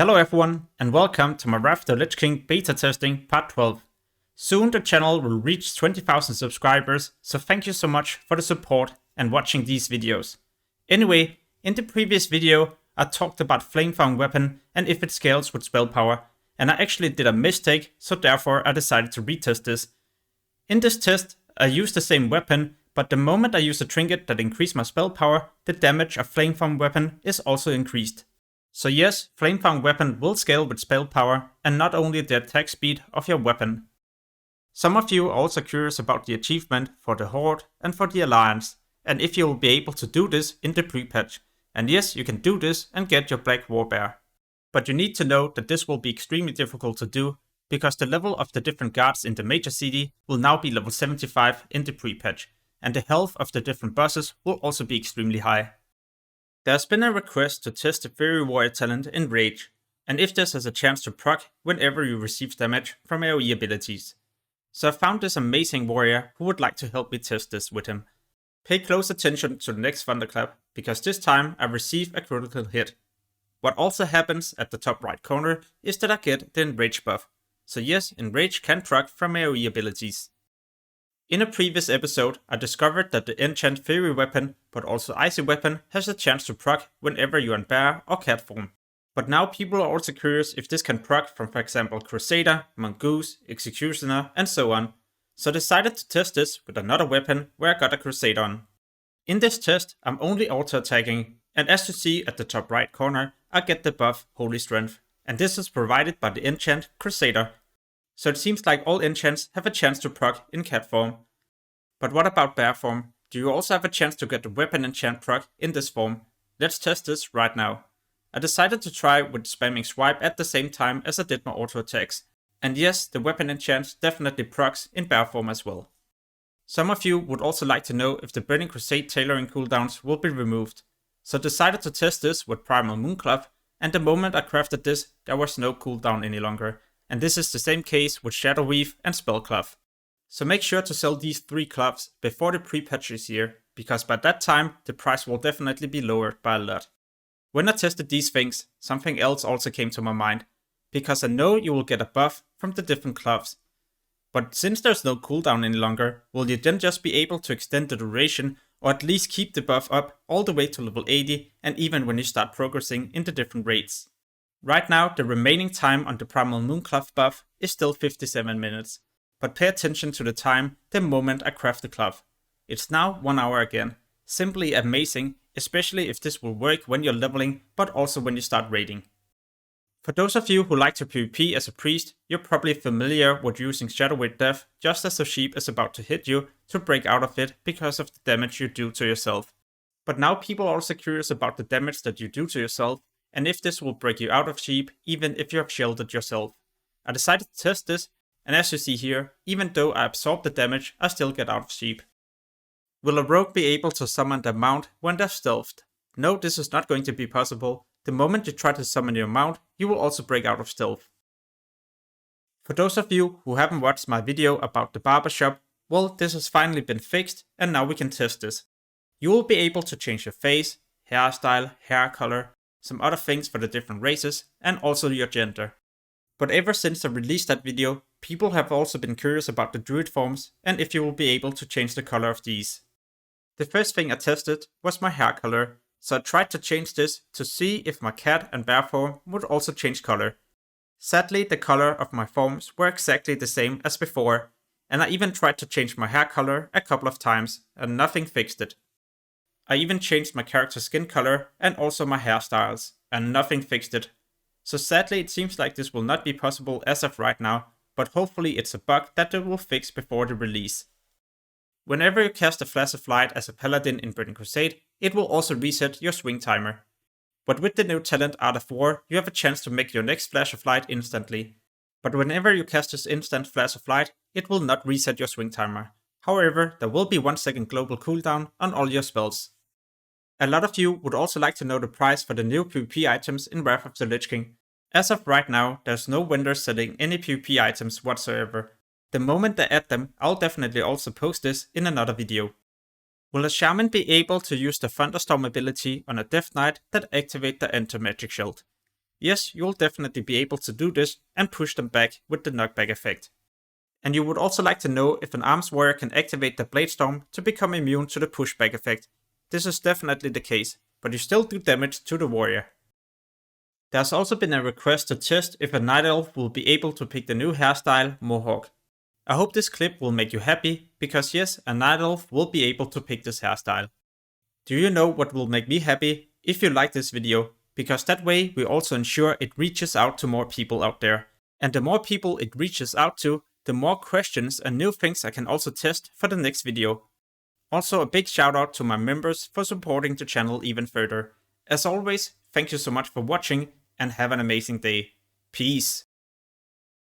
Hello everyone, and welcome to my Wrath of the Lich King beta testing part 12. Soon the channel will reach 20,000 subscribers, so thank you so much for the support and watching these videos. Anyway, in the previous video I talked about Flamethrower weapon and if it scales with spell power, and I actually did a mistake, so therefore I decided to retest this. In this test I used the same weapon, but the moment I use a trinket that increased my spell power, the damage of Flamethrower weapon is also increased. So yes, Flamethrower weapon will scale with spell power and not only the attack speed of your weapon. Some of you are also curious about the achievement for the Horde and for the Alliance, and if you will be able to do this in the pre-patch. And yes, you can do this and get your Black Warbear. But you need to know that this will be extremely difficult to do, because the level of the different guards in the major city will now be level 75 in the pre-patch, and the health of the different bosses will also be extremely high. There has been a request to test the Fairy Warrior talent Enrage, and if this has a chance to proc whenever you receive damage from AoE abilities. So I found this amazing warrior who would like to help me test this with him. Pay close attention to the next thunderclap, because this time I receive a critical hit. What also happens at the top right corner is that I get the Enrage buff. So yes, Enrage can proc from AoE abilities. In a previous episode, I discovered that the enchant fairy weapon, but also icy weapon, has a chance to proc whenever you're in bear or cat form. But now people are also curious if this can proc from, for example, Crusader, Mongoose, Executioner, and so on. So I decided to test this with another weapon where I got a Crusader on. In this test, I'm only auto-attacking, and as you see at the top right corner, I get the buff Holy Strength, and this is provided by the enchant Crusader. So it seems like all enchants have a chance to proc in cat form. But what about bear form? Do you also have a chance to get the weapon enchant proc in this form? Let's test this right now. I decided to try with spamming swipe at the same time as I did my auto attacks. And yes, the weapon enchant definitely procs in bear form as well. Some of you would also like to know if the Burning Crusade tailoring cooldowns will be removed. So I decided to test this with Primal Moonclap, and the moment I crafted this, there was no cooldown any longer. And this is the same case with Shadow Weave and Spellclave. So make sure to sell these 3 cloves before the pre-patch is here, because by that time the price will definitely be lowered by a lot. When I tested these things, something else also came to my mind, because I know you will get a buff from the different cloves. But since there's no cooldown any longer, will you then just be able to extend the duration or at least keep the buff up all the way to level 80 and even when you start progressing in the different raids? Right now, the remaining time on the Primal Moonclap buff is still 57 minutes, but pay attention to the time the moment I craft the clove. It's now 1 hour again. Simply amazing, especially if this will work when you're leveling, but also when you start raiding. For those of you who like to PvP as a priest, you're probably familiar with using Shadow Wave Death just as the sheep is about to hit you to break out of it because of the damage you do to yourself. But now people are also curious about the damage that you do to yourself, and if this will break you out of sheep even if you have shielded yourself. I decided to test this, and as you see here, even though I absorb the damage, I still get out of sheep. Will a rogue be able to summon their mount when they're stealthed? No, this is not going to be possible. The moment you try to summon your mount, you will also break out of stealth. For those of you who haven't watched my video about the Barbershop, well, this has finally been fixed, and now we can test this. You will be able to change your face, hairstyle, hair color, some other things for the different races, and also your gender. But ever since I released that video, people have also been curious about the druid forms and if you will be able to change the color of these. The first thing I tested was my hair color, so I tried to change this to see if my cat and bear form would also change color. Sadly, the color of my forms were exactly the same as before, and I even tried to change my hair color a couple of times and nothing fixed it. I even changed my character's skin color and also my hairstyles, and nothing fixed it. So sadly it seems like this will not be possible as of right now, but hopefully it's a bug that they will fix before the release. Whenever you cast a Flash of Light as a Paladin in Burning Crusade, it will also reset your swing timer. But with the new talent Art of War, you have a chance to make your next Flash of Light instantly. But whenever you cast this instant Flash of Light, it will not reset your swing timer. However, there will be 1 second global cooldown on all your spells. A lot of you would also like to know the price for the new PvP items in Wrath of the Lich King. As of right now, there's no vendors selling any PvP items whatsoever. The moment they add them, I'll definitely also post this in another video. Will a Shaman be able to use the Thunderstorm ability on a Death Knight that activate the Enter Magic Shield? Yes, you'll definitely be able to do this and push them back with the knockback effect. And you would also like to know if an arms warrior can activate the Blade Storm to become immune to the pushback effect. This is definitely the case, but you still do damage to the warrior. There's also been a request to test if a Night Elf will be able to pick the new hairstyle Mohawk. I hope this clip will make you happy, because yes, a Night Elf will be able to pick this hairstyle. Do you know what will make me happy? If you like this video, because that way we also ensure it reaches out to more people out there. And the more people it reaches out to, the more questions and new things I can also test for the next video. Also a big shout out to my members for supporting the channel even further. As always, thank you so much for watching and have an amazing day. Peace.